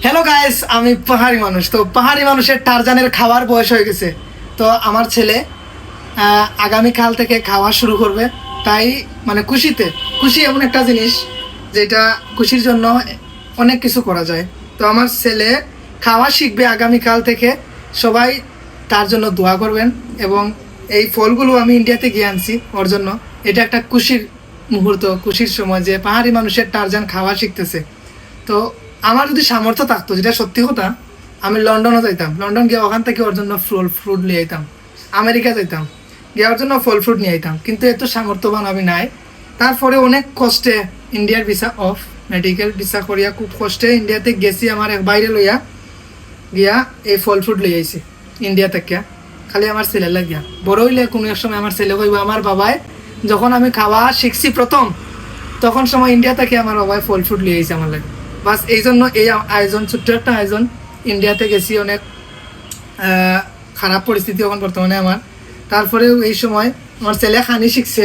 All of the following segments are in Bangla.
হ্যালো গাইস, আমি পাহাড়ি মানুষ। তো পাহাড়ি মানুষের টারজানের খাওয়ার বয়স হয়ে গেছে। তো আমার ছেলে আগামীকাল থেকে খাওয়া শুরু করবে। তাই মানে খুশি এমন একটা জিনিস যেটা খুশির জন্য অনেক কিছু করা যায়। তো আমার ছেলে খাওয়া শিখবে আগামীকাল থেকে। সবাই তার জন্য দোয়া করবেন। এবং এই ফলগুলো আমি ইন্ডিয়াতে গিয়ে আনছি ওর জন্য। এটা একটা খুশির মুহূর্ত, খুশির সময় যে পাহাড়ি মানুষের টারজান খাওয়া শিখতেছে। তো আমার যদি সামর্থ্য থাকতো, যেটা সত্যি কথা, আমি লন্ডনও যাইতাম। লন্ডন গিয়ে ওখান থেকে ওর জন্য ফ্রুট নিয়ে আইতাম। আমেরিকা যাইতাম, গিয়ে ওর জন্য ফ্রুট নিয়ে আইতাম। কিন্তু এত সামর্থ্যবান আমি নাই। তারপরে অনেক কষ্টে ইন্ডিয়ার ভিসা অফ, মেডিকেল ভিসা করিয়া খুব কষ্টে ইন্ডিয়াতে গেছি। আমার এক বাইরে লইয়া গিয়া এই ফ্রুট লই আইছি ইন্ডিয়া থেকে, খালি আমার ছেলে লাগিয়া। বড় হইলে কোনো এক সময় আমার ছেলে কইব আমার বাবাই যখন আমি খাওয়া শিখছি প্রথম, তখন সময় ইন্ডিয়া থেকে আমার বাবাই ফ্রুট লিয়ে আইছে আমার লাগে। বাস এই জন্য এই আয়োজন, ছোট্ট একটা আয়োজন। ইন্ডিয়াতে গেছি, অনেক খারাপ পরিস্থিতি এখন বর্তমানে আমার। তারপরেও এই সময় আমার ছেলে খানি শিখছে,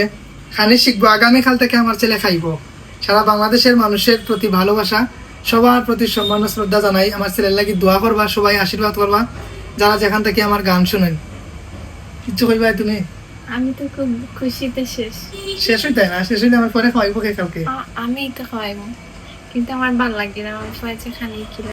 খানি শিখবো। আগামীকাল থেকে আমার ছেলে খাইব। সারা বাংলাদেশের মানুষের প্রতি ভালোবাসা, সবার প্রতি সম্মান ও শ্রদ্ধা জানাই। আমার ছেলের লাগি দোয়া করবা, সবাই আশীর্বাদ করবা, যারা যেখান থেকে আমার গান শুনেন। কিচ্ছু কইবা তুমি? আমি তো খুব খুশিতে শেষ। শেষ হইতে না, শেষ হইলে আমার পরে খাওয়াইবো কে কালকে? আমি তো খাওয়াইবো, কিন্তু আমার ভালো লাগে না। আমার খাওয়াইছে খানি কি